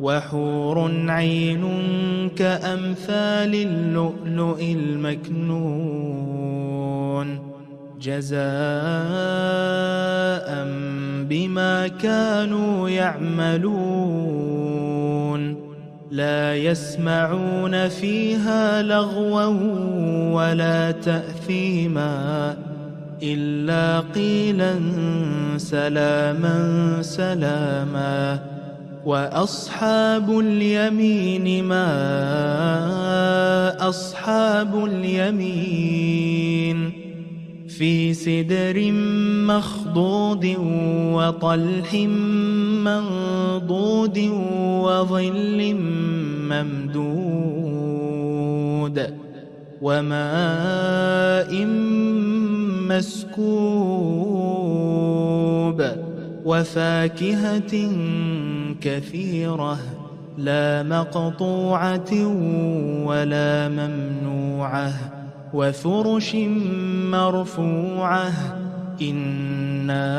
وحور عين كأمثال اللؤلؤ المكنون جزاء بما كانوا يعملون لا يسمعون فيها لغوا ولا تأثيما إلا قيلا سلاما سلاما وأصحاب اليمين ما أصحاب اليمين في سدر مخضود وطلح منضود وظل ممدود وماء مسكوب وفاكهة كثيرة لا مقطوعة ولا ممنوعة وفرش مرفوعة إنا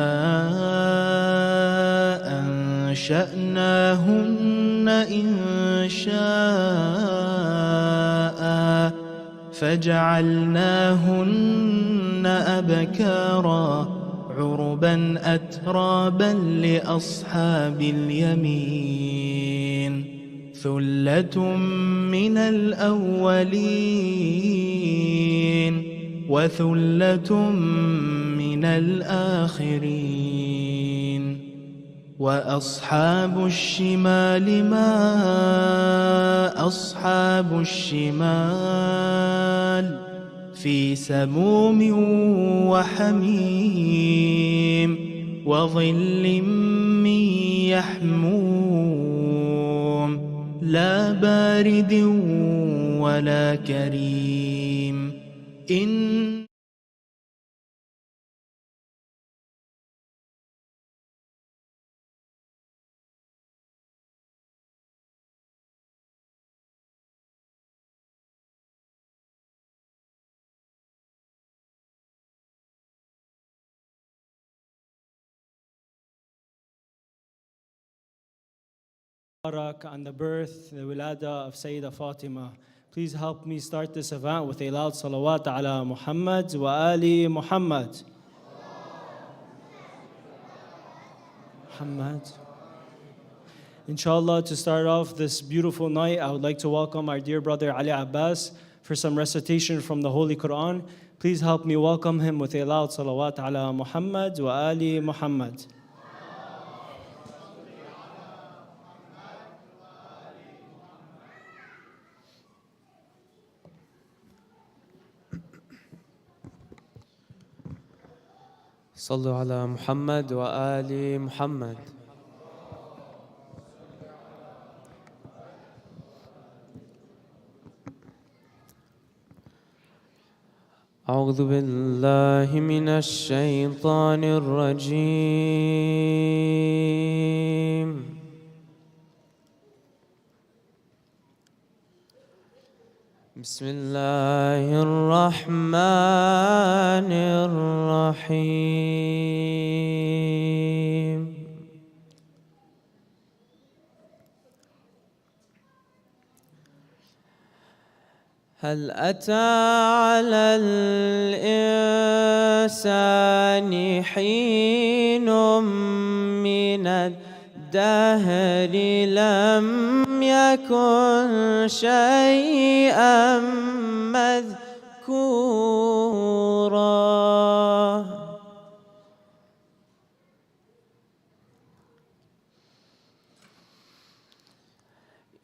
أنشأناهن إنشاء فجعلناهن أبكارا عربا أترابا لأصحاب اليمين ثلة من الأولين وثلة من الآخرين وأصحاب الشمال ما أصحاب الشمال في سموم وحميم وظل من يحموم لا بارد ولا كريم on the birth, the wilada of Sayyidah Fatima. Please help me start this event with a loud salawat ala Muhammad wa ali Muhammad. Muhammad. Inshallah, to start off this beautiful night, I would like to welcome our dear brother Ali Abbas for some recitation from the Holy Quran. Please help me welcome him with a loud salawat ala Muhammad wa ali Muhammad. صلوا على محمد وآل محمد. أعوذ بالله من الشيطان الرجيم. بسم الله الرحمن الرحيم. هل أتى على الإنسان حين من الدهر لم يكن شيئا مذكورا.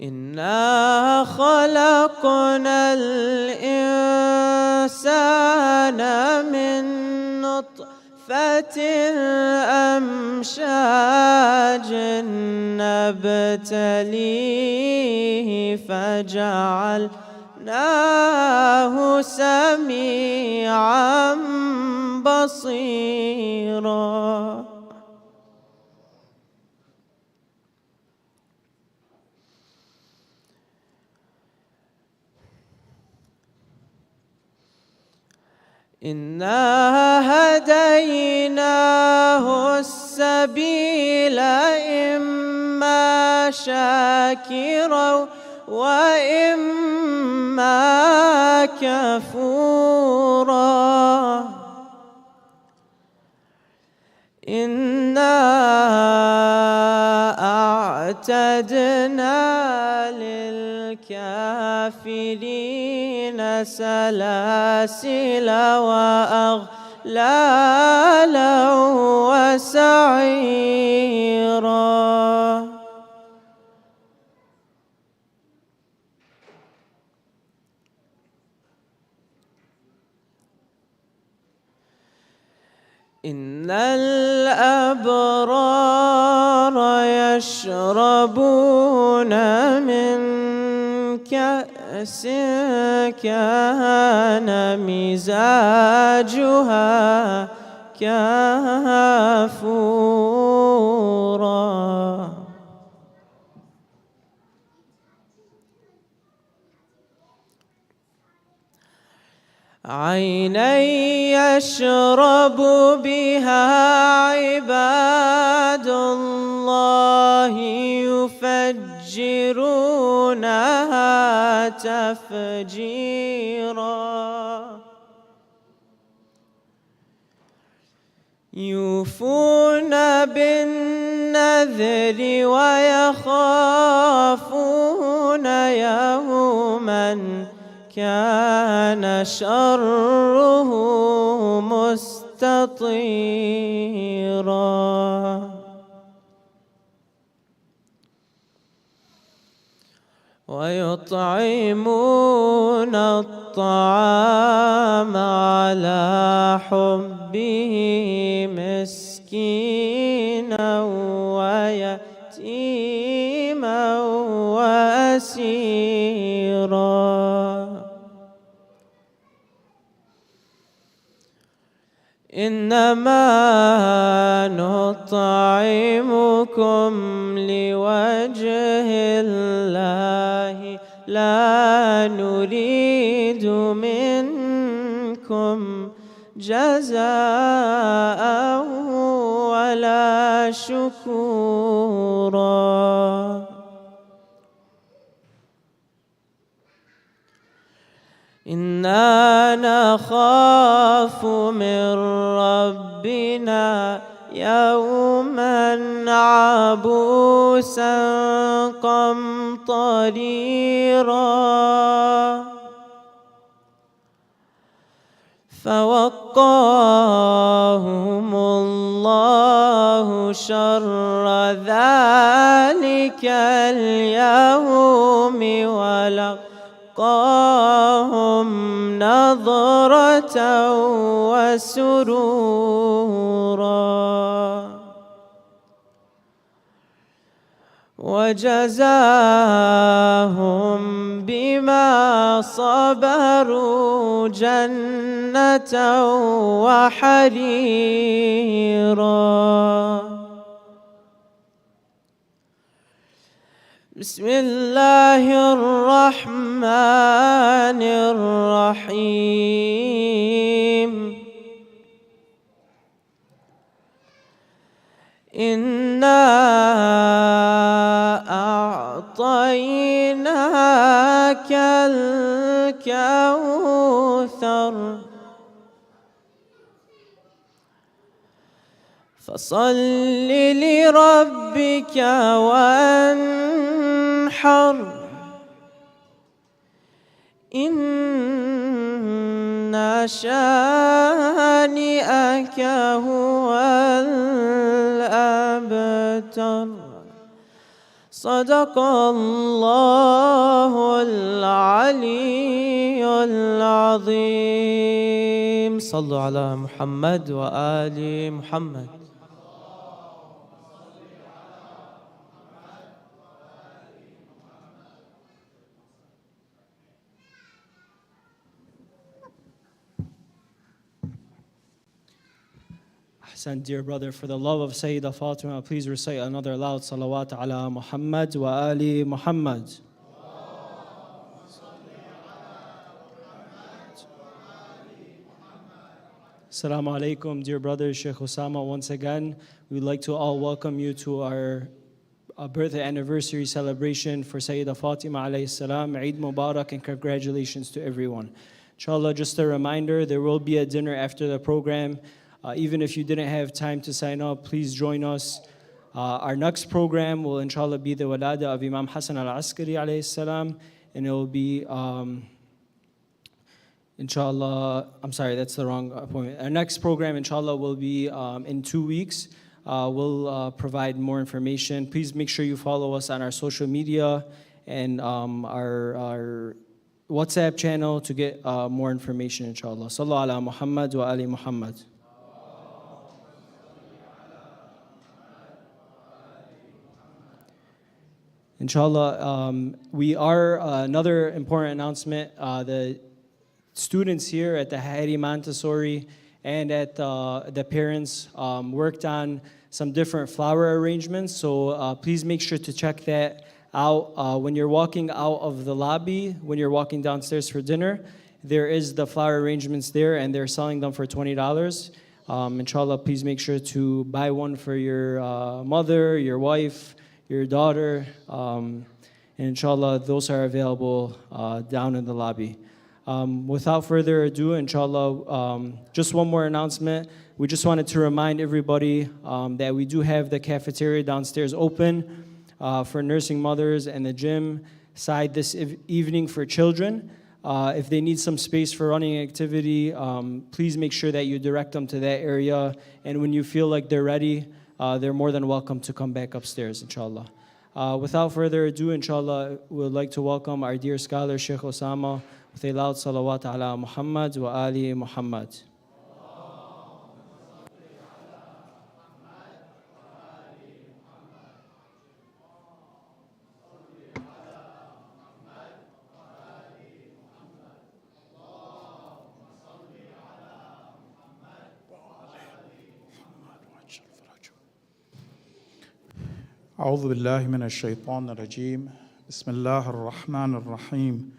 إنا خلقنا الإنسان من نطفة أمشاج نبتليه فجعلناه سميعا بصيرا. إنا هديناه السبيل إما شاكرا وإما كفورا إنا أعتدنا للكافرين سلاسل وأغلالا وسعيرا إن الأبرار يشربون من كأس كان مزاجها كافورا عينا يشرب بها عباد الله يفجرونها تفجيرا يوفون بالنذر ويخافون يوما كان شره مستطيرا ويطعمون الطعام على حبه مسكينا ويتيما وأسيرا إنما نطعمكم لوجه الله لا نريد منكم جزاء ولا شكورا إنا نخاف من ربنا يوما عبوسا قمطريرا فوقاهم الله شر ذلك اليوم ولقاهم نظرة وسرورا وجزاهم بما صبروا جنة وحريرا بسم الله الرحمن الرحيم إنا أعطيناك الكوثر فصل لربك وانحر إن شانئك هو الأبتر صدق الله العلي العظيم صلوا على محمد وآل محمد. Ahsan, dear brother, for the love of Sayyidah Fatima, please recite another loud salawat ala Muhammad wa ali Muhammad. Assalamu alaikum, dear brother Shaykh Usama. Once again, we'd like to all welcome you to our birthday anniversary celebration for Sayyidah Fatima alayhi salam. Eid Mubarak and congratulations to everyone. Inshallah, just a reminder, there will be a dinner after the program. Even if you didn't have time to sign up, please join us. Our next program will inshallah be the walada of Imam Hassan al-Askari alayhi salam, and it will be inshallah, I'm sorry, that's the wrong appointment. Our next program inshallah will be in 2 weeks. We'll provide more information. Please make sure you follow us on our social media and our WhatsApp channel to get more information inshallah. Sallu ala Muhammad wa ali Muhammad. Inshallah, we are another important announcement. The students here at the Hari Montessori and at the parents worked on some different flower arrangements. So please make sure to check that out. When you're walking out of the lobby, when you're walking downstairs for dinner, there is the flower arrangements there, and they're selling them for $20. Inshallah, please make sure to buy one for your mother, your wife, your daughter, and inshallah, those are available down in the lobby. Without further ado, inshallah, just one more announcement. We just wanted to remind everybody that we do have the cafeteria downstairs open for nursing mothers, and the gym side this evening for children. If they need some space for running activity, please make sure that you direct them to that area, and when you feel like they're ready, they're more than welcome to come back upstairs, inshallah. Without further ado, inshallah, we would like to welcome our dear scholar, Shaykh Usama, with a loud salawat ala Muhammad wa ali Muhammad. أعوذ بالله من الشيطان الرجيم بسم الله الرحمن الرحيم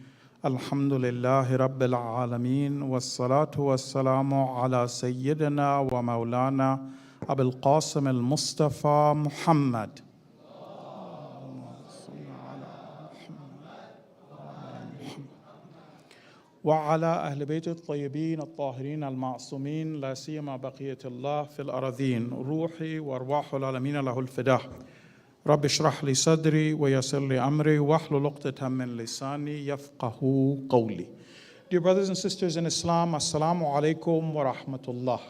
الحمد لله رب العالمين والصلاة والسلام على سيدنا ومولانا أبي القاسم المصطفى محمد وعلى أهل بيت الطيبين الطاهرين المعصومين لا سيما بقية الله في الأراضين روحي وأرواح العالمين له الفداء رب اشرح لي صدري ويسر لي أمري واحلل عقدة من لساني يفقهوا قولي. Dear brothers and sisters in Islam, Assalamu alaikum wa rahmatullah.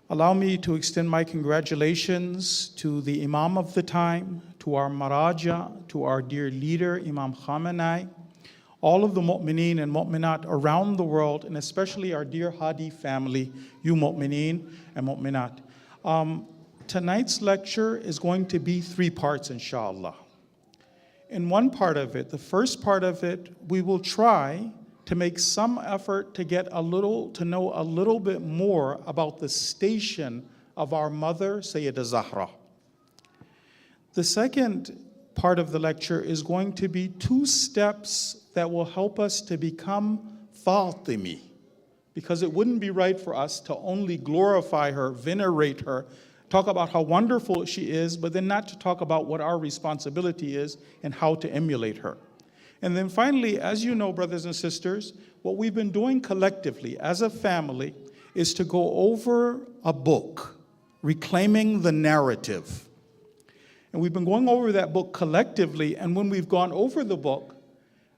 Allow me to extend my congratulations to the Imam of the time, to our Maraja, to our dear leader, Imam Khamenei, all of the mu'mineen and mu'minat around the world, and especially our dear Hadi family, you mu'mineen and mu'minat. Tonight's lecture is going to be 3 parts, inshallah. In one part of it, the first part of it, we will try to make some effort to get to know a little bit more about the station of our mother, Sayyidah Zahra. The second part of the lecture is going to be 2 steps that will help us to become Fatimi, because it wouldn't be right for us to only glorify her, venerate her, talk about how wonderful she is, but then not to talk about what our responsibility is and how to emulate her. And then finally, as you know, brothers and sisters, what we've been doing collectively as a family is to go over a book, Reclaiming the Narrative. And we've been going over that book collectively, and when we've gone over the book,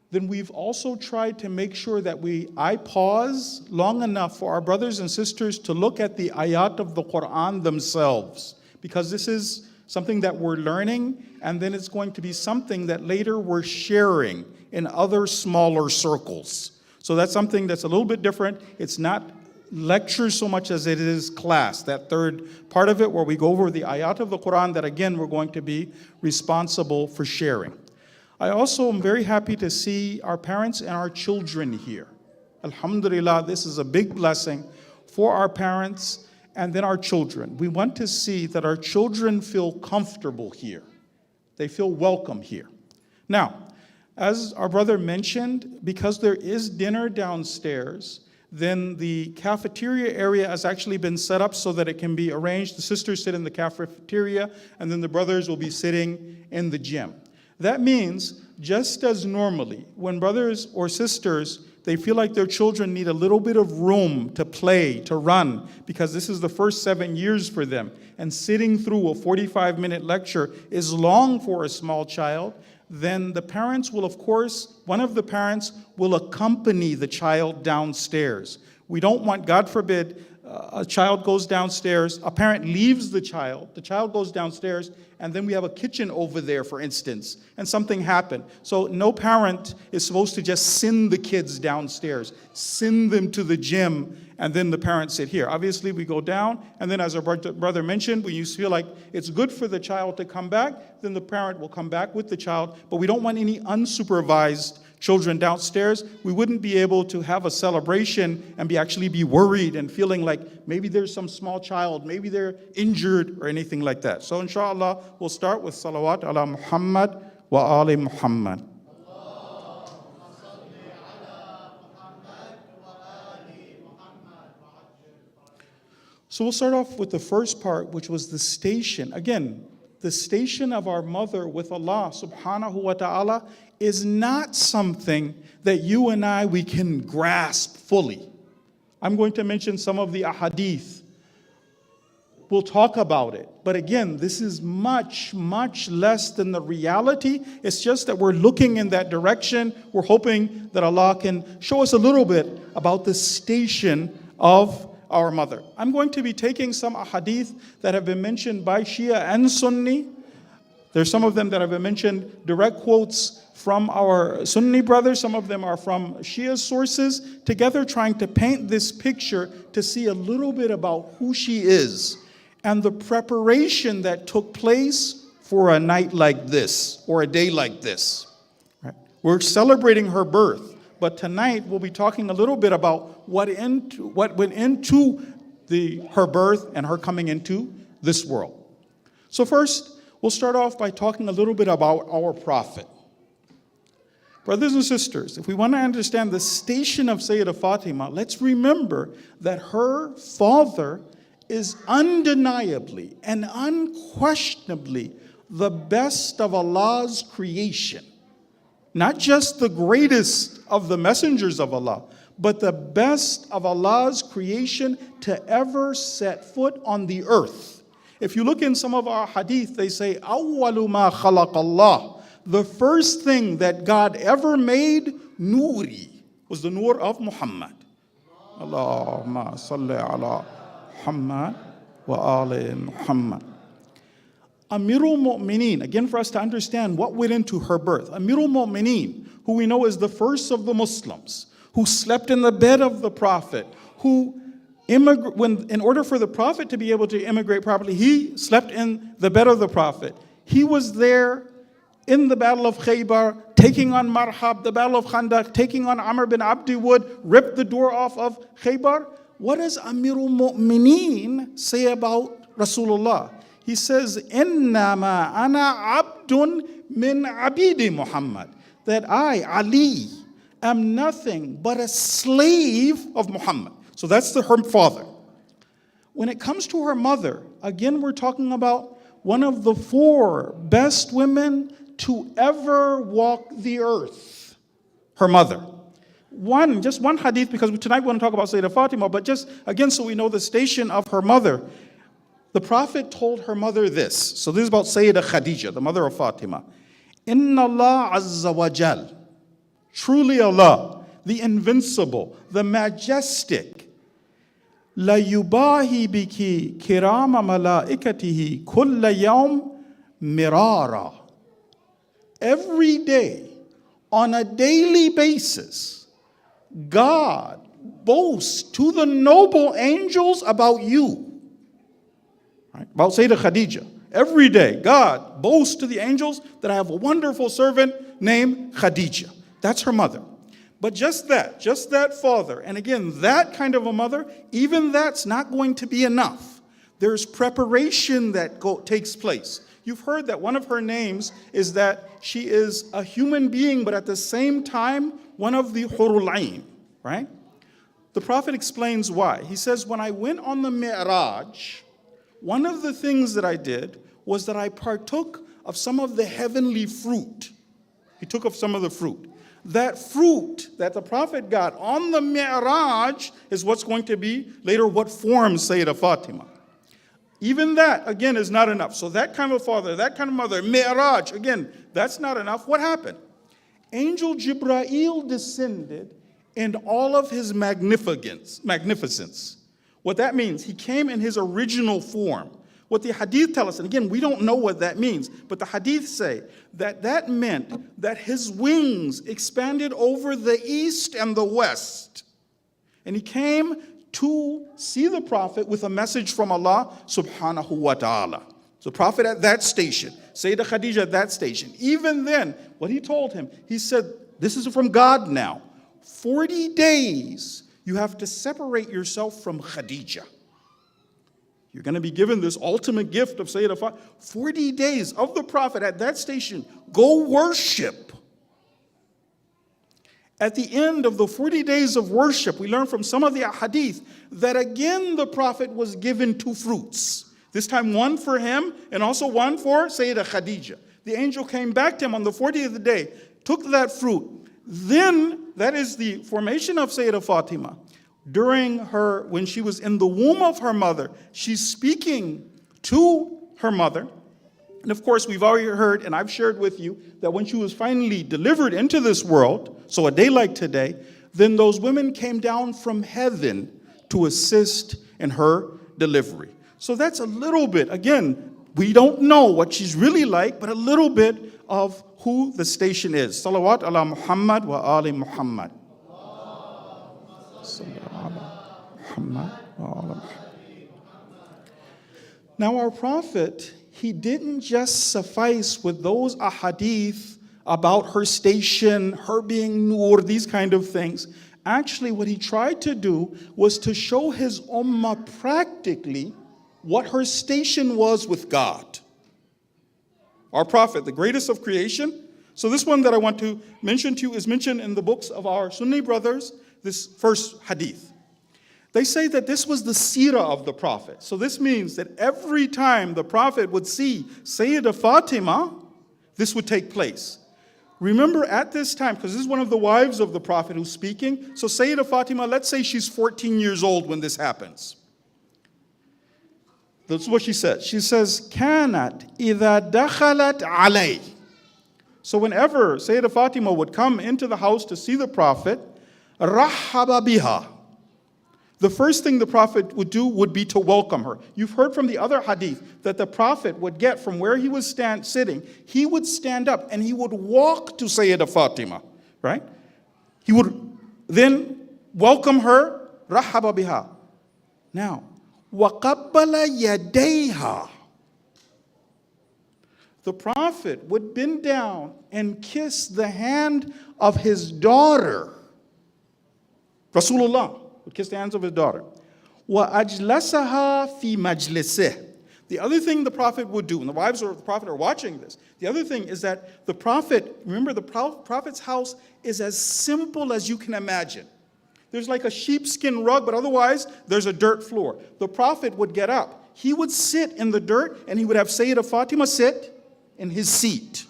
then we've also tried to make sure that I pause long enough for our brothers and sisters to look at the ayat of the Quran themselves, because this is something that we're learning, and then it's going to be something that later we're sharing in other smaller circles. So that's something that's a little bit different. It's not lecture so much as it is class, that third part of it where we go over the ayat of the Quran that again we're going to be responsible for sharing. I also am very happy to see our parents and our children here. Alhamdulillah, this is a big blessing for our parents and then our children. We want to see that our children feel comfortable here. They feel welcome here. Now, as our brother mentioned, because there is dinner downstairs, Then the cafeteria area has actually been set up so that it can be arranged. The sisters sit in the cafeteria, and then the brothers will be sitting in the gym. That means, just as normally, when brothers or sisters, they feel like their children need a little bit of room to play, to run, because this is the first 7 years for them, and sitting through a 45-minute lecture is long for a small child, then the parents will, of course, one of the parents will accompany the child downstairs. We don't want, God forbid, a child goes downstairs, a parent leaves the child goes downstairs, and then we have a kitchen over there, for instance, and something happened. So no parent is supposed to just send the kids downstairs, send them to the gym, and then the parents sit here. Obviously, we go down, and then as our brother mentioned, when you feel like it's good for the child to come back, then the parent will come back with the child, but we don't want any unsupervised children downstairs. We wouldn't be able to have a celebration and actually be worried and feeling like maybe there's some small child, maybe they're injured or anything like that. So inshallah, we'll start with salawat ala Muhammad wa ali Muhammad. So we'll start off with the first part, which was the station. Again, the station of our mother with Allah subhanahu wa ta'ala is not something that you and I, we can grasp fully. I'm going to mention some of the ahadith. We'll talk about it. But again, this is much, much less than the reality. It's just that we're looking in that direction. We're hoping that Allah can show us a little bit about the station of our mother. I'm going to be taking some ahadith that have been mentioned by Shia and Sunni. There's some of them that have been mentioned, direct quotes from our Sunni brothers. Some of them are from Shia sources, together trying to paint this picture to see a little bit about who she is and the preparation that took place for a night like this or a day like this. Right? We're celebrating her birth, but tonight we'll be talking a little bit about what went into her birth and her coming into this world. So first, we'll start off by talking a little bit about our prophet. Brothers and sisters, if we want to understand the station of Sayyidah Fatima, let's remember that her father is undeniably and unquestionably the best of Allah's creation. Not just the greatest of the messengers of Allah, but the best of Allah's creation to ever set foot on the earth. If you look in some of our hadith, they say, أَوَّلُ مَا خَلَقَ اللَّهُ. The first thing that God ever made, Nuri, was the Nur of Muhammad. Allahumma salli ala Muhammad wa ali Muhammad. Amirul Mu'mineen, again for us to understand what went into her birth. Amirul Mu'mineen, who we know is the first of the Muslims, who slept in the bed of the Prophet, who in order for the Prophet to be able to immigrate properly, he slept in the bed of the Prophet. He was there in the Battle of Khaybar, taking on Marhab, the Battle of Khandaq, taking on Amr bin Abdi Wud, ripped the door off of Khaybar. What does Amirul Mu'mineen say about Rasulullah? He says, Innama ana abdun min abidi Muhammad. That I, Ali, am nothing but a slave of Muhammad. So that's her father. When it comes to her mother, again, we're talking about one of the 4 best women to ever walk the earth. Her mother. Just one hadith, because tonight we want to talk about Sayyidah Fatima, but just again so we know the station of her mother. The Prophet told her mother this. So this is about Sayyidah Khadija, the mother of Fatima. Inna Allah Azza wa Jal. Truly Allah, the invincible, the majestic. La yubahi biki kirama malaikatihi kulla yawm mirara. Every day, on a daily basis, God boasts to the noble angels about you. Right? About Sayyidah Khadija. Every day, God boasts to the angels that I have a wonderful servant named Khadija. That's her mother. But just that father, and again, that kind of a mother, even that's not going to be enough. There's preparation that takes place. You've heard that one of her names is that she is a human being, but at the same time, one of the Hurul Ain, right? The Prophet explains why. He says, when I went on the Mi'raj, one of the things that I did was that I partook of some of the heavenly fruit. He took of some of the fruit. That fruit that the Prophet got on the Mi'raj is what's going to be later what forms Sayyidah Fatima. Even that, again, is not enough. So that kind of father, that kind of mother, Mi'raj, again, that's not enough. What happened? Angel Jibreel descended in all of his magnificence. What that means, he came in his original form. What the hadith tell us, and again, we don't know what that means, but the hadith say that that meant that his wings expanded over the east and the west. And he came to see the Prophet with a message from Allah subhanahu wa ta'ala. So Prophet at that station, Sayyidah Khadija at that station. Even then, what he told him, he said, this is from God now. 40 days, you have to separate yourself from Khadija. You're going to be given this ultimate gift of Sayyidah Fatima. 40 days of the Prophet at that station, go worship. At the end of the 40 days of worship, we learn from some of the hadith that again the Prophet was given 2 fruits. This time one for him and also one for Sayyidah Khadija. The angel came back to him on the 40th day, took that fruit. Then, that is the formation of Sayyidah Fatima. During her, when she was in the womb of her mother, she's speaking to her mother. And of course, we've already heard, and I've shared with you, that when she was finally delivered into this world, so a day like today, then those women came down from heaven to assist in her delivery. So that's a little bit, again, we don't know what she's really like, but a little bit of who the station is. Salawat ala Muhammad wa ali Muhammad. Now our Prophet, he didn't just suffice with those ahadith about her station, her being nur, these kind of things. Actually, what he tried to do was to show his ummah practically what her station was with God. Our Prophet, the greatest of creation. So this one that I want to mention to you is mentioned in the books of our Sunni brothers, this first hadith. They say that this was the seerah of the Prophet. So this means that every time the Prophet would see Sayyidah Fatima, this would take place. Remember at this time, because this is one of the wives of the Prophet who's speaking. So Sayyidah Fatima, let's say she's 14 years old when this happens. That's what she says. She says, "Kanat idha dakhalat alay." So whenever Sayyidah Fatima would come into the house to see the Prophet, rahaba biha. The first thing the Prophet would do would be to welcome her. You've heard from the other hadith that the Prophet would get from where he was sitting, he would stand up and he would walk to Sayyidah Fatima, right? He would then welcome her, rahaba biha. Now, وَقَبَّلَ يَدَيْهَا. The Prophet would bend down and kiss the hand of his daughter. Rasulullah would kiss the hands of his daughter. وَأَجْلَسَهَا فِي مَجْلِسِهِ. The other thing the Prophet would do, and the wives of the Prophet are watching this, the other thing is that the Prophet, remember the Prophet's house is as simple as you can imagine. There's like a sheepskin rug, but otherwise there's a dirt floor. The Prophet would get up. He would sit in the dirt and he would have Sayyidah Fatima sit in his seat.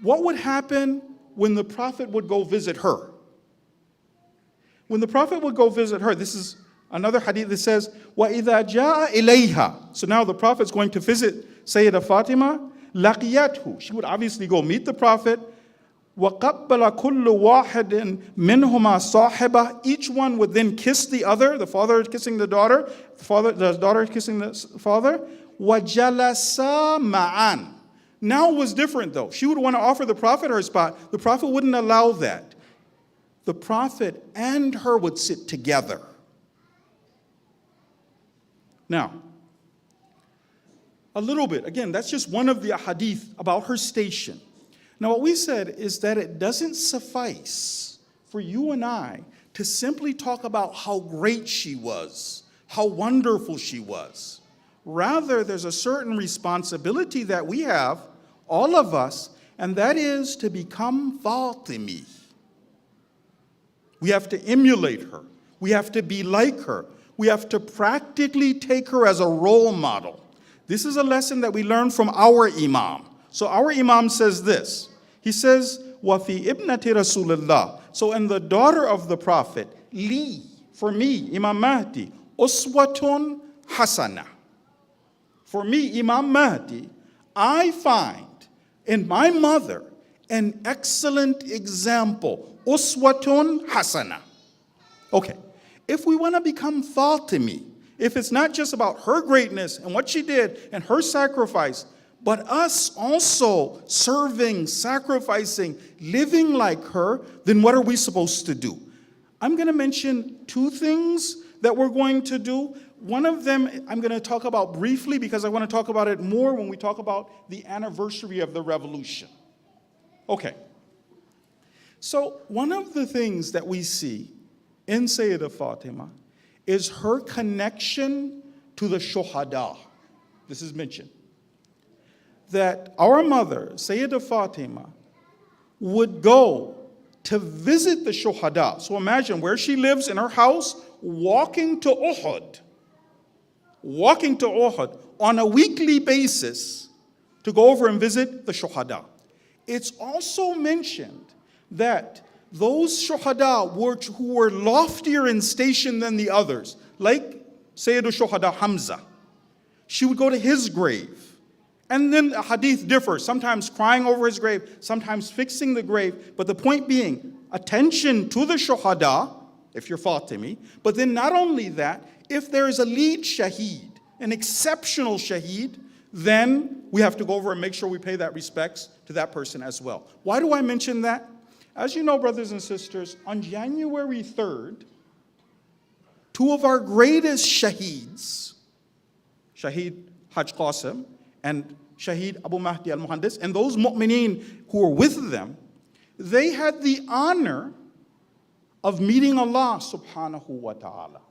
What would happen when the Prophet would go visit her? When the Prophet would go visit her, this is another hadith that says, وَإِذَا جَاءَ إِلَيْهَا. So now the Prophet's going to visit Sayyidah Fatima. لَقِيَتْهُ. She would obviously go meet the Prophet. وَقَبَّلَ كُلُّ وَاحِدٍ مِّنْهُمَا صَاحِبَهُ. Each one would then kiss the other, the father kissing the daughter, the daughter kissing the father. وَجَلَسَا مَعًا. Now it was different though. She would want to offer the Prophet her spot. The Prophet wouldn't allow that. The Prophet and her would sit together. Now, a little bit, again, that's just one of the hadith about her station. Now, what we said is that it doesn't suffice for you and I to simply talk about how great she was, how wonderful she was. Rather, there's a certain responsibility that we have, all of us, and that is to become Fatimi. We have to emulate her. We have to be like her. We have to practically take her as a role model. This is a lesson that we learn from our Imam. So our Imam says this. He says, وَفِي إِبْنَةِ رَسُولِ اللَّهِ. So in the daughter of the Prophet, li, for me, Imam Mahdi, uswatun hasana. For me, Imam Mahdi, I find in my mother an excellent example. Uswatun hasana. Okay, if we want to become Fatimi, if it's not just about her greatness and what she did and her sacrifice, but us also serving, sacrificing, living like her, then what are we supposed to do? I'm going to mention two things that we're going to do. One of them I'm going to talk about briefly because I want to talk about it more when we talk about the anniversary of the revolution. Okay. So one of the things that we see in Sayyidah Fatima is her connection to the shuhada. This is mentioned. That our mother, Sayyidah Fatima, would go to visit the shuhada. So imagine where she lives in her house, walking to Uhud on a weekly basis to go over and visit the shuhada. It's also mentioned that those shuhada who were loftier in station than the others, like Sayyidul Shuhada Hamza, she would go to his grave. And then the hadith differs, sometimes crying over his grave, sometimes fixing the grave. But the point being, attention to the shuhada, if you're Fatimi. But then not only that, if there is a lead shaheed, an exceptional shaheed, then we have to go over and make sure we pay that respects to that person as well. Why do I mention that? As you know, brothers and sisters, on January 3rd, two of our greatest shaheeds, Shaheed Haj Qasim and Shaheed Abu Mahdi al-Muhandis, and those mu'mineen who were with them, they had the honor of meeting Allah subhanahu wa ta'ala.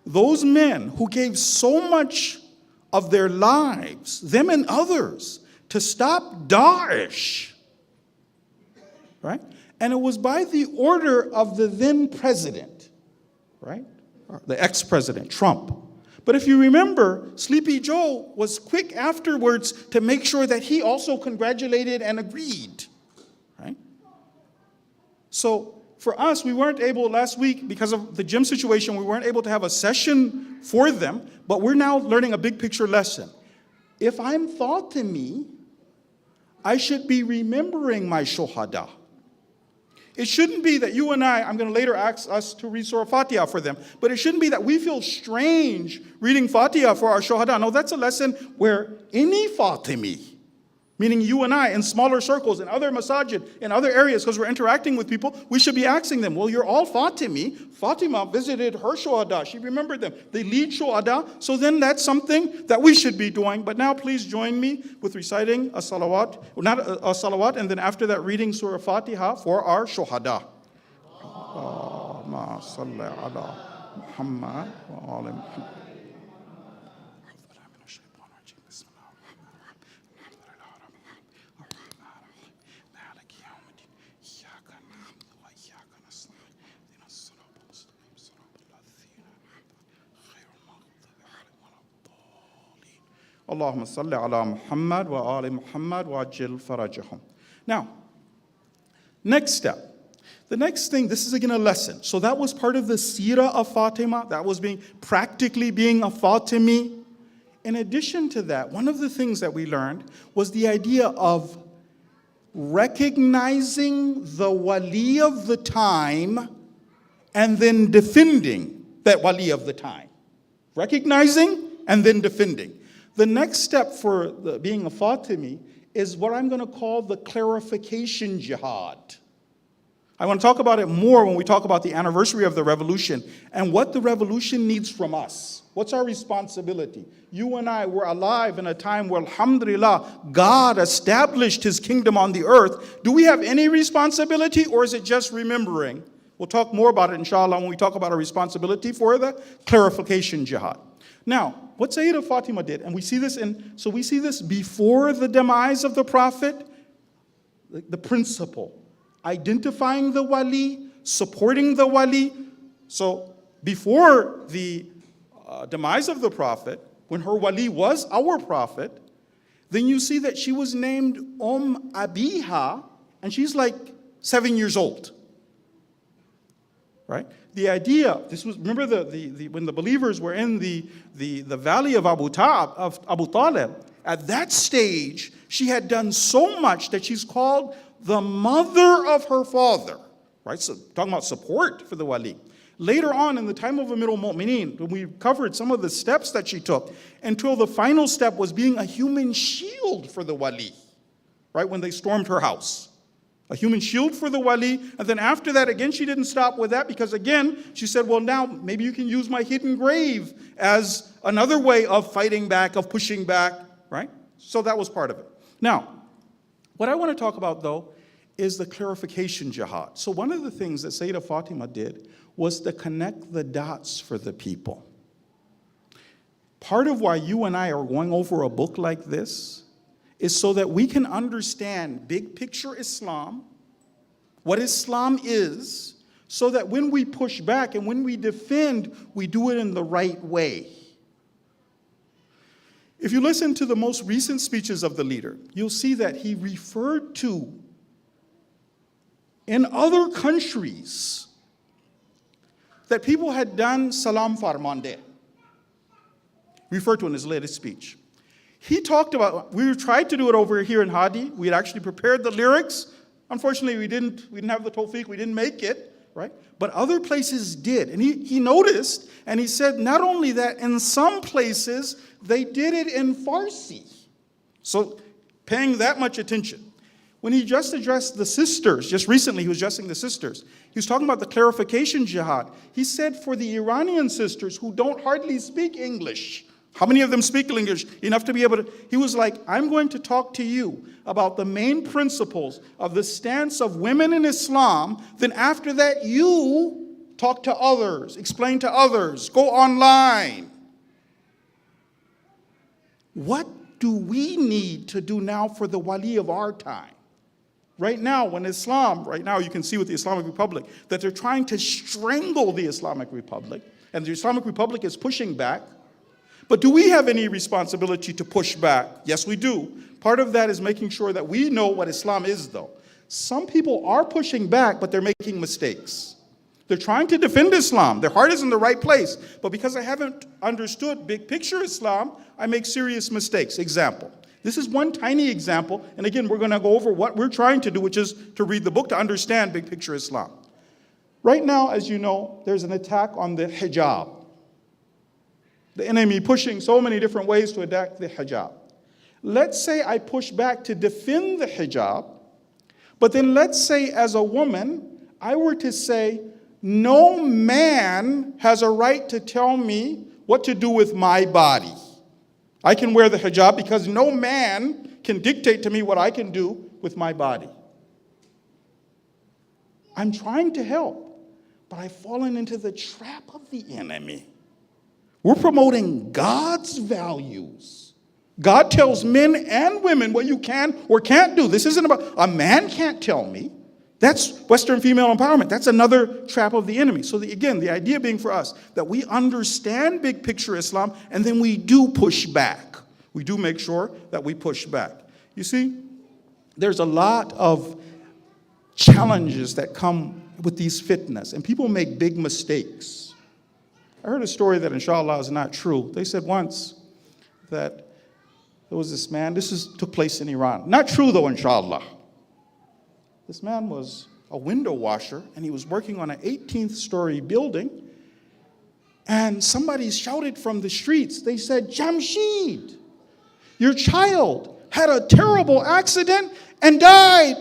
Those men who gave so much of their lives, them and others, to stop Daesh, right? And it was by the order of the then president, right? Or the ex-president, Trump. But if you remember, Sleepy Joe was quick afterwards to make sure that he also congratulated and agreed, right? So for us, we weren't able last week, because of the gym situation, we weren't able to have a session for them, but we're now learning a big picture lesson. If I'm Fatimi, I should be remembering my shuhada. It shouldn't be that you and I'm going to later ask us to read Surah Fatiha for them, but it shouldn't be that we feel strange reading Fatiha for our shuhada. No, that's a lesson where any Fatimi, meaning you and I, in smaller circles, in other masajid, in other areas, because we're interacting with people, we should be asking them, well, you're all Fatimi. Fatima visited her shuhada. She remembered them. They lead shuhada. So then that's something that we should be doing. But now please join me with reciting a salawat, not a salawat, and then after that reading Surah Fatiha for our shuhada. Allahumma salli ala Muhammad wa ala Muhammad. Allahumma salli ala Muhammad wa ali Muhammad wa ajil farajahum. Now, next step. The next thing, this is again a lesson. So that was part of the seerah of Fatima. That was practically being a Fatimi. In addition to that, one of the things that we learned was the idea of recognizing the wali of the time and then defending that wali of the time. Recognizing and then defending. The next step for being a Fatimi is what I'm going to call the clarification jihad. I want to talk about it more when we talk about the anniversary of the revolution and what the revolution needs from us. What's our responsibility? You and I were alive in a time where, alhamdulillah, God established his kingdom on the earth. Do we have any responsibility, or is it just remembering? We'll talk more about it, inshallah, when we talk about our responsibility for the clarification jihad. Now, what Sayyidah Fatima did, and we see this before the demise of the Prophet, the principle. identifying the wali, supporting the wali. So before the demise of the Prophet, when her wali was our Prophet, then you see that she was named Abiha, and she's like 7 years old. Right? The idea, this was, remember when the believers were in the valley of Abu Talib, at that stage, she had done so much that she's called the mother of her father. Right? So talking about support for the wali. Later on, in the time of Amirul Mu'mineen, when we covered some of the steps that she took, until the final step was being a human shield for the wali, right, when they stormed her house. A human shield for the wali, and then after that, again, she didn't stop with that, because again, she said, well, now, maybe you can use my hidden grave as another way of fighting back, of pushing back, right? So that was part of it. Now, what I want to talk about, though, is the clarification jihad. So one of the things that Sayyidah Fatima did was to connect the dots for the people. Part of why you and I are going over a book like this is so that we can understand big picture Islam, what Islam is, so that when we push back and when we defend, we do it in the right way. If you listen to the most recent speeches of the leader, you'll see that he referred to, in other countries, that people had done salam farmande, referred to in his latest speech. He talked about, we tried to do it over here in Hadi. We had actually prepared the lyrics. Unfortunately, we didn't have the tawfiq, we didn't make it, right? But other places did. And he noticed, and he said, not only that, in some places, they did it in Farsi. So paying that much attention. When he just addressed the sisters, just recently he was addressing the sisters, he was talking about the clarification jihad. He said for the Iranian sisters who don't hardly speak English, how many of them speak English enough to be able to, he was like, I'm going to talk to you about the main principles of the stance of women in Islam, then after that you talk to others, explain to others, go online. What do we need to do now for the wali of our time? Right now, when Islam, right now you can see with the Islamic Republic, that they're trying to strangle the Islamic Republic, and the Islamic Republic is pushing back. But do we have any responsibility to push back? Yes, we do. Part of that is making sure that we know what Islam is, though. Some people are pushing back, but they're making mistakes. They're trying to defend Islam. Their heart is in the right place. But because I haven't understood big picture Islam, I make serious mistakes. Example. This is one tiny example. And again, we're going to go over what we're trying to do, which is to read the book to understand big picture Islam. Right now, as you know, there's an attack on the hijab. The enemy pushing so many different ways to attack the hijab. Let's say I push back to defend the hijab, but then let's say as a woman, I were to say, no man has a right to tell me what to do with my body. I can wear the hijab because no man can dictate to me what I can do with my body. I'm trying to help, but I've fallen into the trap of the enemy. We're promoting God's values. God tells men and women what you can or can't do. This isn't about, a man can't tell me. That's Western female empowerment. That's another trap of the enemy. So again, the idea being for us that we understand big picture Islam and then we do push back. We do make sure that we push back. You see, there's a lot of challenges that come with these fitnas, and people make big mistakes. I heard a story that inshallah is not true. They said once that there was this man, took place in Iran. Not true though, inshallah. This man was a window washer and he was working on an 18th story building, and somebody shouted from the streets. They said, Jamshid, your child had a terrible accident and died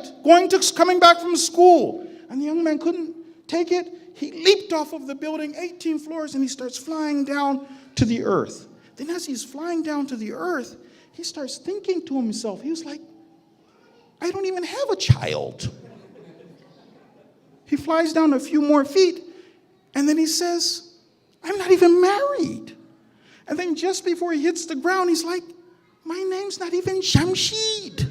coming back from school. And the young man couldn't take it. He leaped off of the building, 18 floors, and he starts flying down to the earth. Then as he's flying down to the earth, he starts thinking to himself, he was like, I don't even have a child. He flies down a few more feet, and then he says, I'm not even married. And then just before he hits the ground, he's like, my name's not even Jamshid.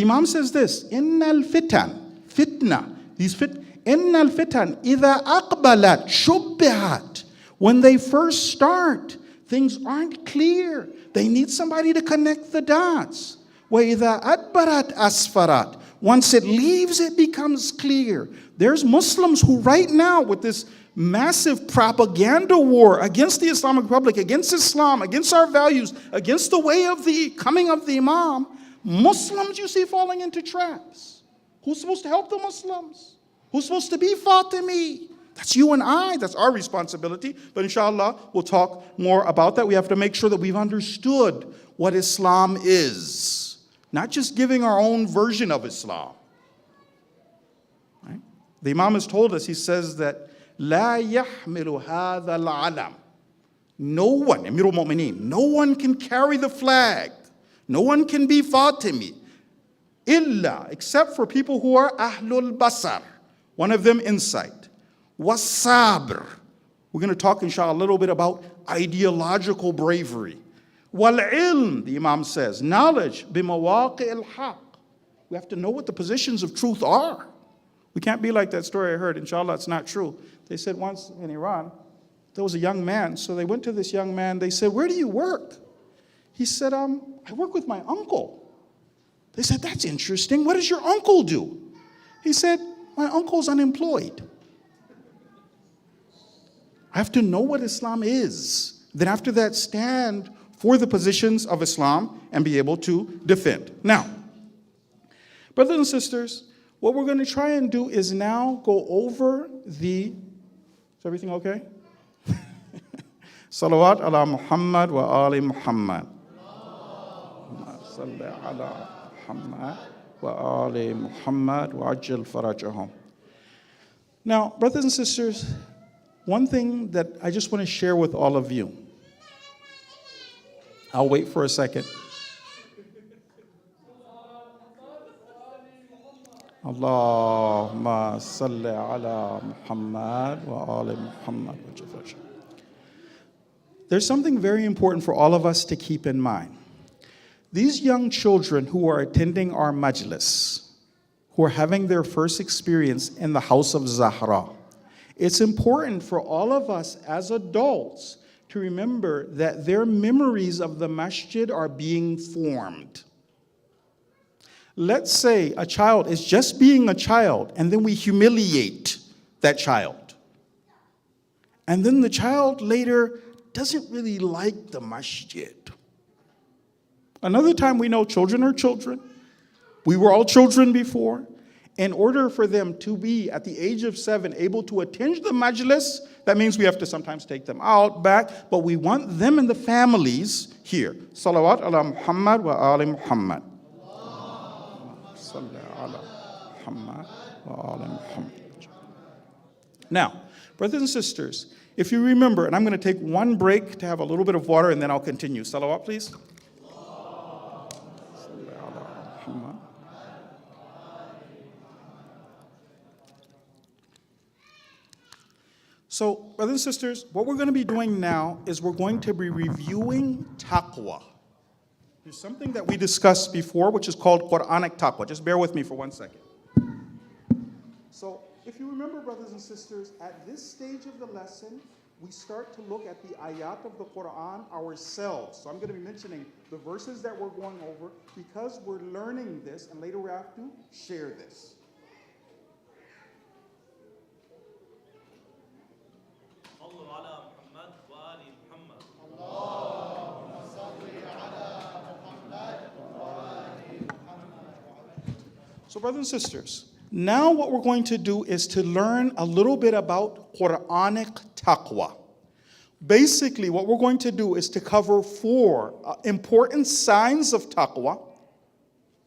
The Imam says this, Innal fitan, fitna, Innal fitan, idha aqbalat, shubbihat. When they first start, things aren't clear. They need somebody to connect the dots. وَإِذَا أَدْبَرَتْ أَسْفَرَتْ. Once it leaves, it becomes clear. There's Muslims who right now, with this massive propaganda war against the Islamic Republic, against Islam, against our values, against the way of the coming of the Imam, Muslims you see falling into traps. Who's supposed to help the Muslims? Who's supposed to be Fatimi? That's you and I. That's our responsibility. But inshallah, we'll talk more about that. We have to make sure that we've understood what Islam is. Not just giving our own version of Islam. Right? The Imam has told us, he says that, لا يحمل هذا العلم. No one, Amirul Mu'mineen, no one can carry the flag. No one can be Fatimi. Illa, except for people who are Ahlul Basar. One of them insight. Was-sabr. We're going to talk, inshallah, a little bit about ideological bravery. Wal-ilm, the Imam says, knowledge, bimawaqi al-haq. We have to know what the positions of truth are. We can't be like that story I heard. Inshallah, it's not true. They said once in Iran, there was a young man. So they went to this young man. They said, where do you work? He said, I work with my uncle. They said, that's interesting. What does your uncle do? He said, my uncle's unemployed. I have to know what Islam is. Then after that, stand for the positions of Islam and be able to defend. Now, brothers and sisters, what we're going to try and do is now go over the, is everything okay? Salawat ala Muhammad wa ali Muhammad. Salli ala Muhammad wa ali Muhammad wa ajil farajahum. Now, brothers and sisters, one thing that I just want to share with all of you. I'll wait for a second. Allahumma salli ala Muhammad wa ali Muhammad. There's something very important for all of us to keep in mind. These young children who are attending our majlis, who are having their first experience in the house of Zahra, it's important for all of us as adults to remember that their memories of the masjid are being formed. Let's say a child is just being a child, and then we humiliate that child. And then the child later doesn't really like the masjid. Another time we know children are children. We were all children before. In order for them to be, at the age of 7, able to attend the majlis, that means we have to sometimes take them out, back, but we want them and the families here. Salawat ala Muhammad wa ali Muhammad. Now, brothers and sisters, if you remember, and I'm going to take one break to have a little bit of water and then I'll continue. Salawat, please. So, brothers and sisters, what we're going to be doing now is we're going to be reviewing Taqwa. There's something that we discussed before, which is called Quranic Taqwa. Just bear with me for 1 second. So, if you remember, brothers and sisters, at this stage of the lesson, we start to look at the ayat of the Quran ourselves. So I'm going to be mentioning the verses that we're going over because we're learning this, and later we have to share this. So brothers and sisters, now what we're going to do is to learn a little bit about Quranic Taqwa. Basically, what we're going to do is to cover 4 important signs of Taqwa.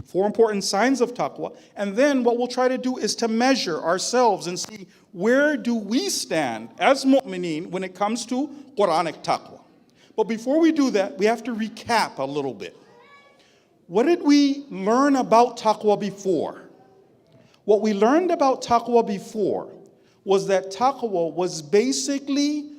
4 important signs of Taqwa. And then what we'll try to do is to measure ourselves and see where do we stand as mu'mineen when it comes to Quranic Taqwa. But before we do that, we have to recap a little bit. What did we learn about Taqwa before? What we learned about Taqwa before was that Taqwa was basically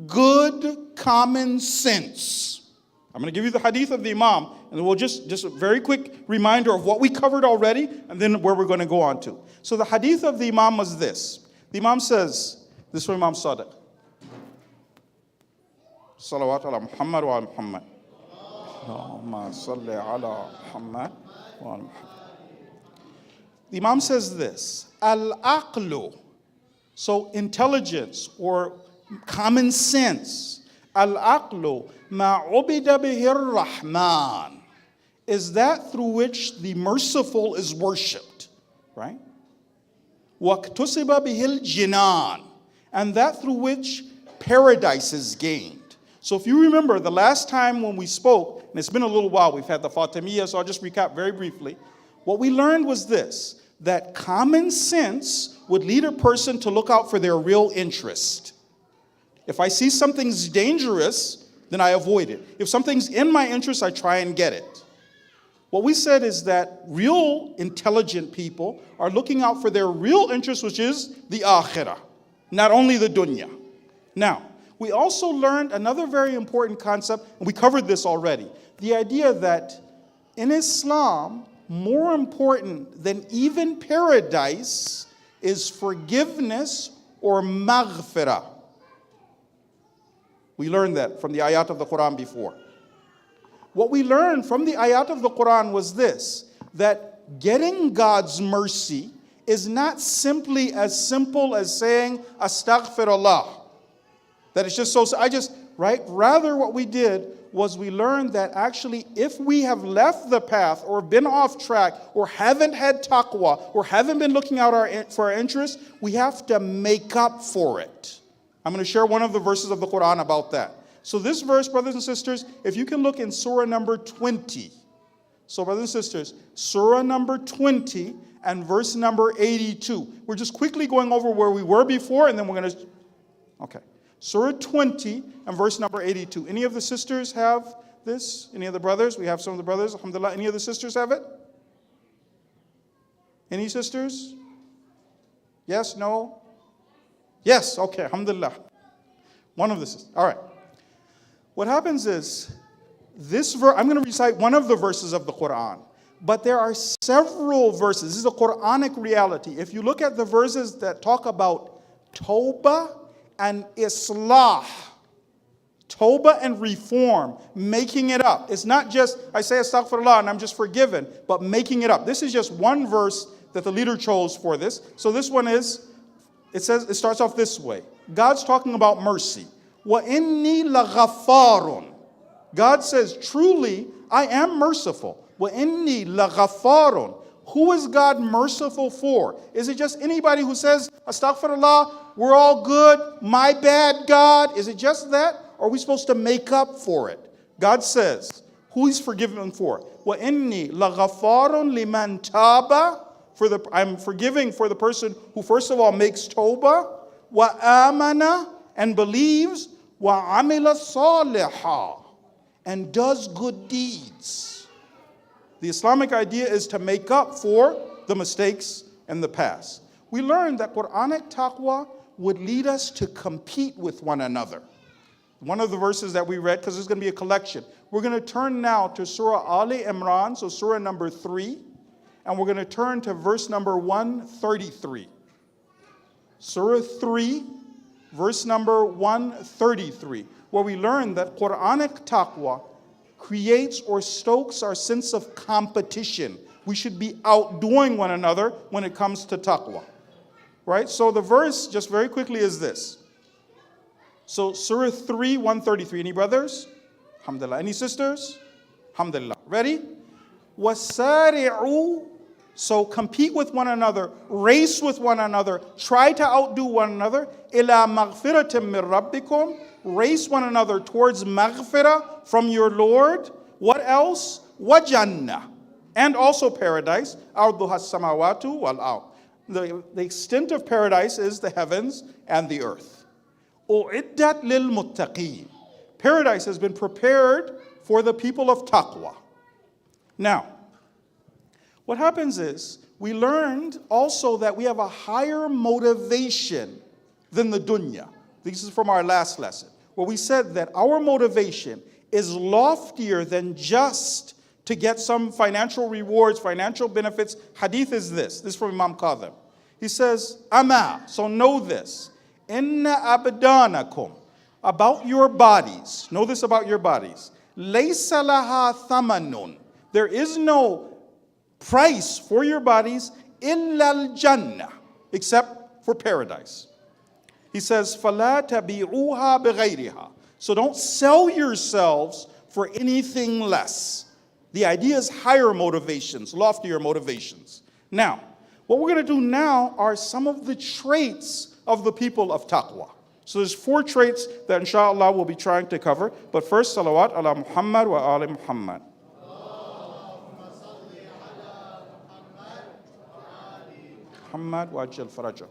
good common sense. I'm going to give you the hadith of the Imam, and we'll just a very quick reminder of what we covered already, and then where we're going to go on to. So the hadith of the Imam was this. The Imam says, this is from Imam Sadiq. Salawat ala Muhammad wa ala Muhammad. Allahumma salli ala Muhammad wa ala Muhammad. The Imam says this, al-aqlu, so intelligence or common sense, al-aqlu ma ubida bihi ar-Rahman, is that through which the merciful is worshipped, right? Waqtusiba bihi al-jinan, and that through which paradise is gained. So if you remember the last time when we spoke, and it's been a little while, we've had the Fatimiyya, so I'll just recap very briefly. What we learned was this, that common sense would lead a person to look out for their real interest. If I see something's dangerous, then I avoid it. If something's in my interest, I try and get it. What we said is that real intelligent people are looking out for their real interest, which is the akhirah, not only the dunya. Now, we also learned another very important concept, and we covered this already. The idea that in Islam, more important than even paradise is forgiveness or maghfirah. We learned that from the ayat of the Quran before. What we learned from the ayat of the Quran was this, that getting God's mercy is not simply as simple as saying astaghfirullah. That it's just so, right? Rather what we did was we learned that actually if we have left the path or been off track or haven't had taqwa or haven't been looking out for our interests, we have to make up for it. I'm going to share one of the verses of the Quran about that. So this verse, brothers and sisters, if you can look in surah number 20. So brothers and sisters, surah number 20 and verse number 82. We're just quickly going over where we were before, and then we're going to, okay. Surah 20 and verse number 82. Any of the sisters have this? Any of the brothers? We have some of the brothers. Alhamdulillah. Any of the sisters have it? Any sisters? Yes? No? Yes. Okay. Alhamdulillah. One of the sisters. All right. What happens is, this verse, I'm going to recite one of the verses of the Quran. But there are several verses. This is a Quranic reality. If you look at the verses that talk about Tawbah and Islah, Tawbah and reform, making it up. It's not just, I say astaghfirullah and I'm just forgiven, but making it up. This is just one verse that the leader chose for this. So this one is, it starts off this way. God's talking about mercy. وَإِنِّي لَغَفَّارٌ. God says, truly, I am merciful. وَإِنِّي لَغَفَّارٌ. Who is God merciful for? Is it just anybody who says, astaghfirullah, we're all good, my bad, God? Is it just that? Or are we supposed to make up for it? God says, who He's forgiven for? وَإِنِّي لَغَفَّارٌ لِمَنْ تَابَ. I'm forgiving for the person who first of all makes tawbah, وَآمَنَ, and believes, وَعَمِلَ صَالِحًا, and does good deeds. The Islamic idea is to make up for the mistakes in the past. We learned that Quranic taqwa would lead us to compete with one another. One of the verses that we read, because there's going to be a collection. We're going to turn now to Surah Ali Imran, so Surah number 3, and we're going to turn to verse number 133. Surah 3, verse number 133, where we learn that Quranic taqwa creates or stokes our sense of competition. We should be outdoing one another when it comes to taqwa. Right? So the verse, just very quickly, is this. So Surah 3, 133. Any brothers? Alhamdulillah. Any sisters? Alhamdulillah. Ready? وَسَارِعُوا. So compete with one another, race with one another, try to outdo one another. إِلَى مَغْفِرَةٍ مِّن رَبِّكُمْ. Race one another towards maghfirah from your Lord. What else? وَجَنَّةٍ. And also paradise. أَرْضُهَا السَّمَاوَاتُ وَالْأَرْضُ. The extent of paradise is the heavens and the earth. أُعِدَّتْ لِلْمُتَّقِينَ. Paradise has been prepared for the people of taqwa. Now, what happens is, we learned also that we have a higher motivation than the dunya. This is from our last lesson, where we said that our motivation is loftier than just to get some financial rewards, financial benefits. Hadith is this. This is from Imam Qadhim. He says, Ama, so know this. Inna abdanakum, about your bodies. Know this about your bodies. Laysa laha thamanun. There is no price for your bodies illa al-jannah, except for paradise. He says, فَلَا تَبِعُوهَا بِغَيْرِهَا. So don't sell yourselves for anything less. The idea is higher motivations, loftier motivations. Now, what we're going to do now are some of the traits of the people of Taqwa. So there's 4 traits that inshallah we'll be trying to cover. But first, salawat ala Muhammad wa ali Muhammad. Muhammad wa ajal faraja.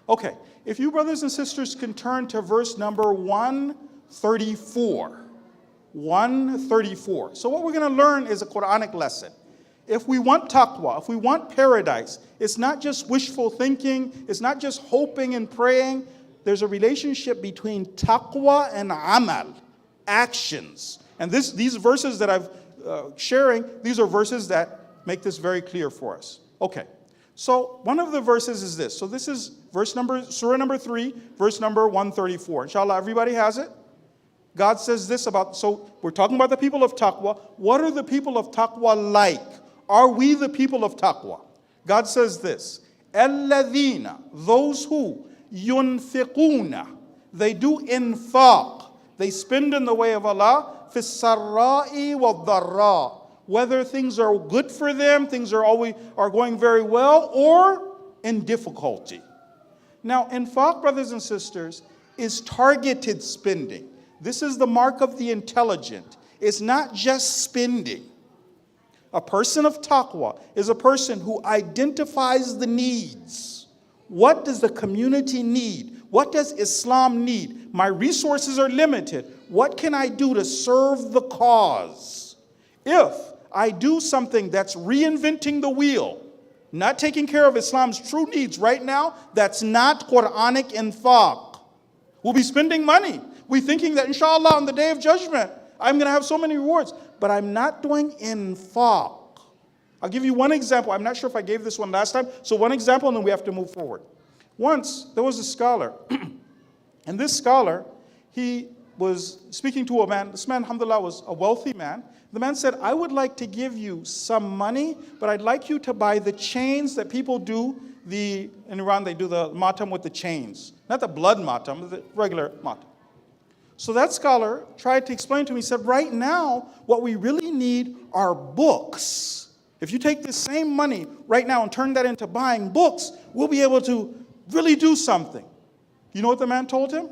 Okay, if you brothers and sisters can turn to verse number 134. 134. So what we're going to learn is a Quranic lesson. If we want taqwa, if we want paradise, it's not just wishful thinking, it's not just hoping and praying. There's a relationship between taqwa and amal, actions. And these verses that I'm sharing, these are verses that make this very clear for us. Okay, so one of the verses is this. So this is surah number 3, verse number 134. Inshallah, everybody has it? God says this about, so we're talking about the people of Taqwa. What are the people of Taqwa like? Are we the people of Taqwa? God says this, الَّذِينَ, those who, يُنْفِقُونَ, they do infaq, they spend in the way of Allah, فِي السَّرَّاءِ وَالضَّرَّاءِ, whether things are good for them, things are going very well, or in difficulty. Now, infaq, brothers and sisters, is targeted spending. This is the mark of the intelligent. It's not just spending. A person of taqwa is a person who identifies the needs. What does the community need? What does Islam need? My resources are limited. What can I do to serve the cause? If I do something that's reinventing the wheel, not taking care of Islam's true needs right now, that's not Quranic infaq. We'll be spending money. We're thinking that inshallah on the day of judgment, I'm going to have so many rewards, but I'm not doing infaq. I'll give you one example. I'm not sure if I gave this one last time. So one example and then we have to move forward. Once there was a scholar, and this scholar, he was speaking to a man. This man, alhamdulillah, was a wealthy man. The man said, I would like to give you some money, but I'd like you to buy the chains that people do. In Iran, they do the matam with the chains. Not the blood matam, the regular matam. So that scholar tried to explain to me, he said, right now, what we really need are books. If you take this same money right now and turn that into buying books, we'll be able to really do something. You know what the man told him?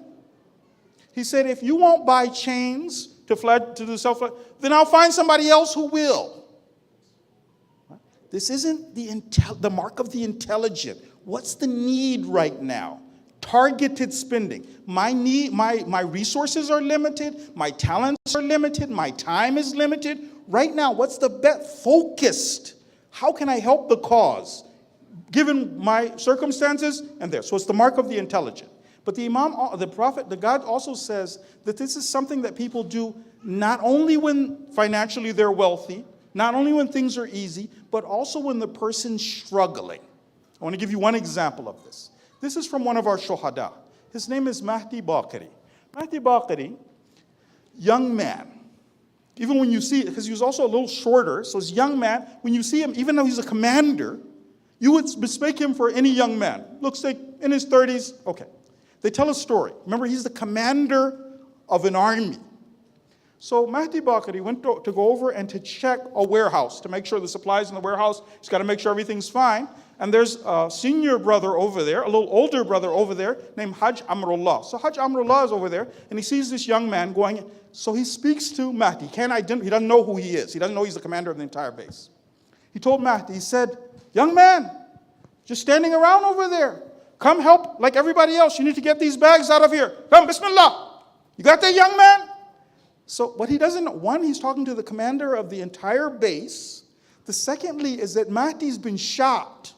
He said, if you won't buy chains to do self-flagellation, then I'll find somebody else who will. This isn't the mark of the intelligent. What's the need right now? Targeted spending. My resources are limited. My talents are limited. My time is limited. Right now, what's the best? Focused. How can I help the cause? Given my circumstances and there. So it's the mark of the intelligent. But the Prophet, the God also says that this is something that people do not only when financially they're wealthy, not only when things are easy, but also when the person's struggling. I want to give you one example of this. This is from one of our shuhada. His name is Mahdi Baqiri. Mahdi Baqiri, young man. Even when you see, because he was also a little shorter, so he's a young man. When you see him, even though he's a commander, you would mistake him for any young man. Looks like in his 30s, okay. They tell a story. Remember, he's the commander of an army. So Mahdi Baqiri went to go over and to check a warehouse, to make sure the supplies in the warehouse, he's got to make sure everything's fine. And there's a senior brother over there, a little older brother over there, named Hajj Amrullah. So Hajj Amrullah is over there, and he sees this young man going, so he speaks to Mahdi. He doesn't know who he is. He doesn't know he's the commander of the entire base. He told Mahdi, he said, young man, just standing around over there. Come help like everybody else. You need to get these bags out of here. Come, Bismillah. You got that, young man? So what he doesn't know, one, he's talking to the commander of the entire base. The secondly is that Mahdi's been shot.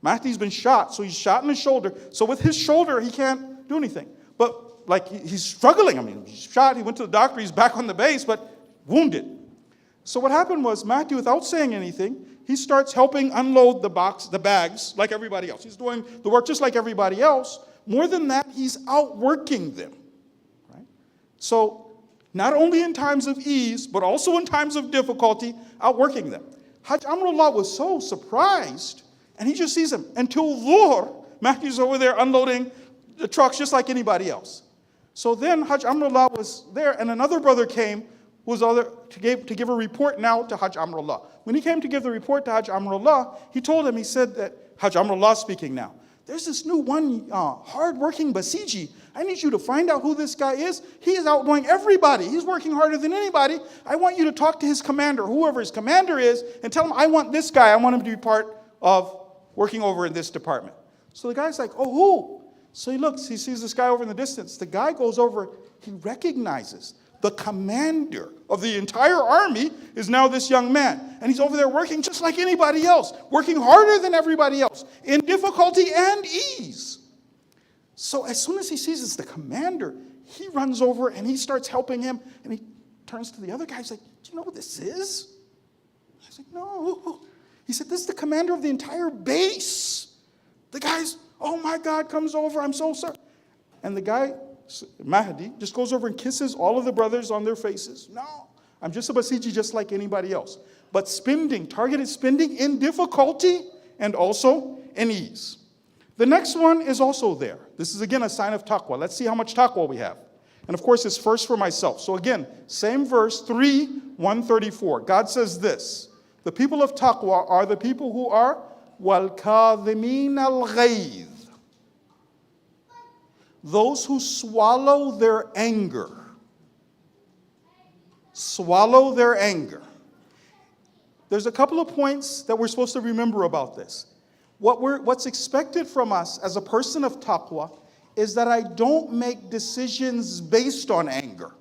Mahdi's been shot, so he's shot in his shoulder. So with his shoulder, he can't do anything. But like he's struggling. I mean, he's shot, he went to the doctor, he's back on the base, but wounded. So what happened was Mahdi, without saying anything, he starts helping unload the bags like everybody else. He's doing the work just like everybody else. More than that, he's outworking them. Right? So not only in times of ease, but also in times of difficulty, outworking them. Hajj Amrullah was so surprised, and he just sees him. Until Dhuhr, Mahdi's over there unloading the trucks just like anybody else. So then Hajj Amrullah was there, and another brother came who was to give a report now to Hajj Amrullah. When he came to give the report to Hajj Amrullah, he told him, he said that, Hajj Amrullah speaking now, there's this new one hard-working Basiji. I need you to find out who this guy is. He is outdoing everybody. He's working harder than anybody. I want you to talk to his commander, whoever his commander is, and tell him I want this guy. I want him to be part of working over in this department. So the guy's like, oh, who? So he looks, he sees this guy over in the distance. The guy goes over, he recognizes the commander of the entire army is now this young man. And he's over there working just like anybody else, working harder than everybody else, in difficulty and ease. So as soon as he sees it's the commander, he runs over and he starts helping him. And he turns to the other guy. He's like, do you know what this is? I was like, no. He said, this is the commander of the entire base. The guy's, oh my God, comes over. I'm so sorry. And the guy, Mahdi, just goes over and kisses all of the brothers on their faces. No, I'm just a Basiji just like anybody else. But spending, targeted spending in difficulty and also in ease. The next one is also there. This is again a sign of taqwa. Let's see how much taqwa we have. And of course, it's first for myself. So again, same verse, 3:134. God says this, the people of taqwa are the people who are وَالْكَاظِمِينَ الْغَيْظِ, those who swallow their anger. Swallow their anger. There's a couple of points that we're supposed to remember about this. What's expected from us as a person of taqwa is that I don't make decisions based on anger.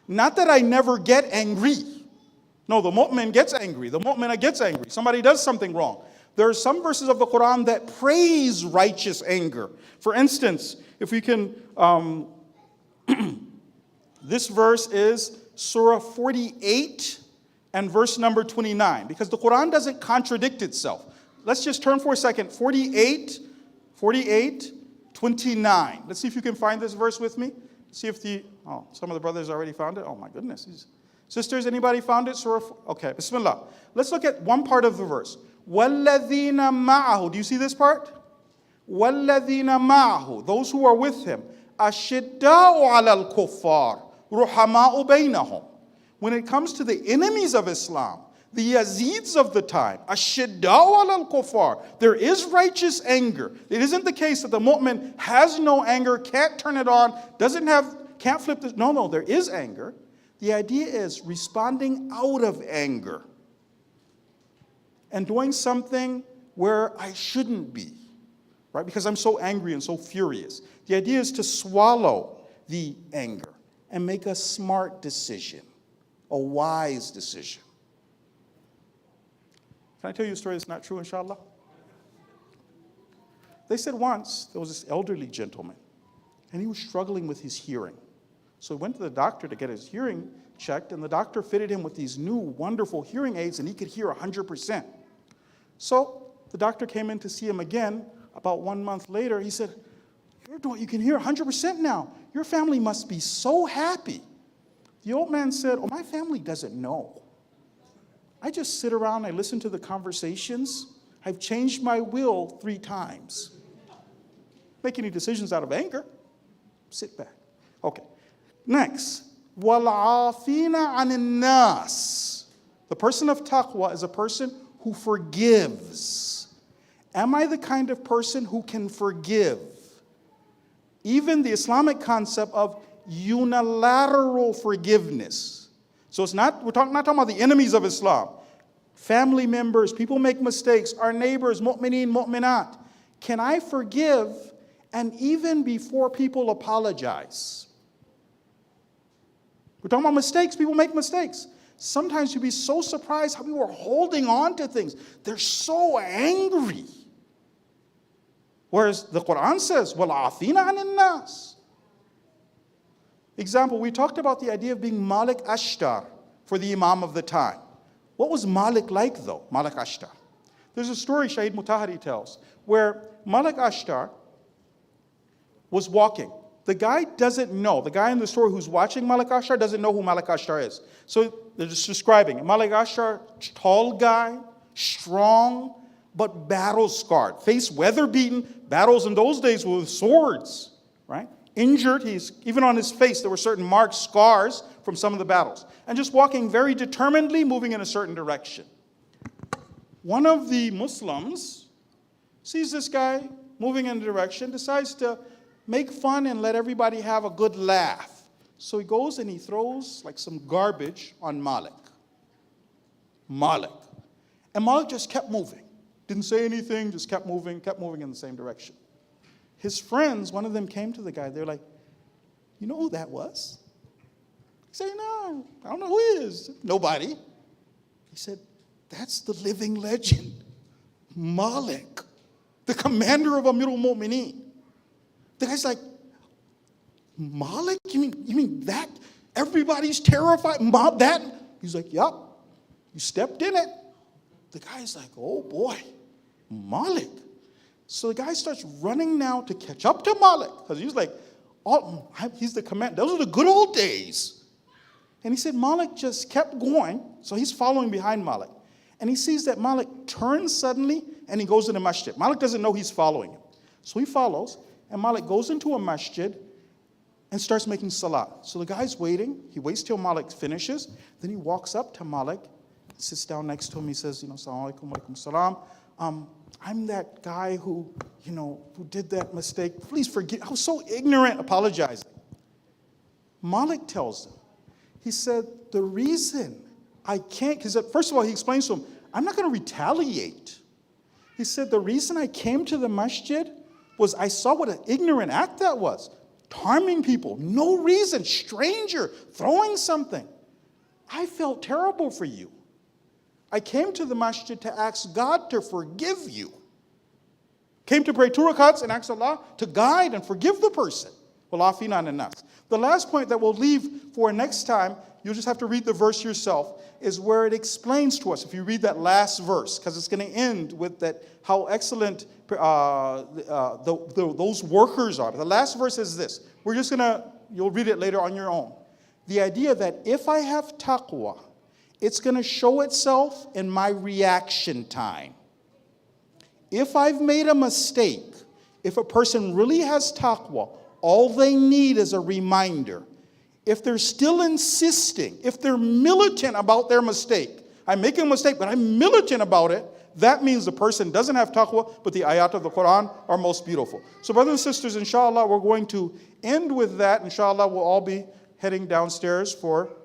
Not that I never get angry. No, the mu'min gets angry. The mu'minah gets angry. Somebody does something wrong. There are some verses of the Quran that praise righteous anger. For instance, if we can, this verse is Surah 48 and verse number 29, because the Quran doesn't contradict itself. Let's just turn for a second. 48, 29. Let's see if you can find this verse with me. See if some of the brothers already found it. Oh my goodness. Sisters, anybody found it? Surah, okay, Bismillah. Let's look at one part of the verse. وَالَّذِينَ مَعَهُ. Do you see this part? وَالَّذِينَ مَعَهُ. Those who are with him. أَشِدَّاءُ عَلَى الْكُفَّارِ رُحَمَاءُ بَيْنَهُم. When it comes to the enemies of Islam, the Yazids of the time, أَشِدَّاءُ عَلَى الْكُفَّارِ. There is righteous anger. It isn't the case that the mu'min has no anger, can't turn it on, can't flip this. No, there is anger. The idea is responding out of anger and doing something where I shouldn't be, right? Because I'm so angry and so furious. The idea is to swallow the anger and make a smart decision, a wise decision. Can I tell you a story that's not true, inshallah? They said once there was this elderly gentleman, and he was struggling with his hearing. So he went to the doctor to get his hearing checked, and the doctor fitted him with these new wonderful hearing aids, and he could hear 100%. So the doctor came in to see him again about 1 month later. He said, you can hear 100% now. Your family must be so happy. The old man said, oh, my family doesn't know. I just sit around, I listen to the conversations. I've changed my will 3 times. Make any decisions out of anger. Sit back. Okay. Next, وَالْعَافِينَ عَنِ النَّاسِ. The person of taqwa is a person who forgives. Am I the kind of person who can forgive? Even the Islamic concept of unilateral forgiveness. So we're not talking about the enemies of Islam. Family members, people make mistakes, our neighbors, mu'mineen, mu'minat. Can I forgive and even before people apologize? We're talking about mistakes. People make mistakes. Sometimes you'll be so surprised how people are holding on to things. They're so angry. Whereas the Quran says, وَالْعَافِينَ عَنِ النَّاسِ. Example, we talked about the idea of being Malik Ashtar for the Imam of the time. What was Malik like though, Malik Ashtar? There's a story Shaykh Mutahari tells where Malik Ashtar was walking. The guy doesn't know, the guy in the story who's watching Malik Ashtar doesn't know who Malik Ashtar is. So they're just describing it. Malik Ashtar, tall guy, strong, but battle scarred. Face weather beaten, battles in those days were with swords, right? Injured, even on his face there were certain marks, scars from some of the battles. And just walking very determinedly, moving in a certain direction. One of the Muslims sees this guy moving in a direction, decides to make fun and let everybody have a good laugh. So he goes and he throws like some garbage on Malik. And Malik just kept moving. Didn't say anything, just kept moving in the same direction. His friends, one of them came to the guy, they're like, you know who that was? He said, no, I don't know who he is. Nobody. He said, that's the living legend, Malik, the commander of Amirul Mu'mineen. The guy's like, Malik? You mean that? Everybody's terrified? That? He's like, yup, you stepped in it. The guy's like, oh boy, Malik. So the guy starts running now to catch up to Malik, because he's like, oh, he's the commander. Those are the good old days. And he said Malik just kept going, so he's following behind Malik. And he sees that Malik turns suddenly, and he goes to the masjid. Malik doesn't know he's following him. So he follows, and Malik goes into a masjid and starts making salat. So the guy's waiting. He waits till Malik finishes. Then he walks up to Malik, sits down next to him. He says, Assalamu alaikum, wa alaikum salam. I'm that guy who did that mistake. Please forgive. I was so ignorant, apologizing. Malik tells him, he said, the reason I can't, because first of all, he explains to him, I'm not going to retaliate. He said, the reason I came to the masjid was I saw what an ignorant act that was. Harming people, no reason, stranger, throwing something. I felt terrible for you. I came to the masjid to ask God to forgive you. Came to pray 2 rakats and ask Allah to guide and forgive the person. The last point that we'll leave for next time, you'll just have to read the verse yourself, is where it explains to us, if you read that last verse, because it's going to end with that how excellent those workers are. The last verse is this. You'll read it later on your own. The idea that if I have taqwa, it's going to show itself in my reaction time. If I've made a mistake, if a person really has taqwa, all they need is a reminder. If they're still insisting, if they're militant about their mistake, I'm making a mistake, but I'm militant about it, that means the person doesn't have taqwa, but the ayat of the Quran are most beautiful. So brothers and sisters, inshallah, we're going to end with that. Inshallah, we'll all be heading downstairs for the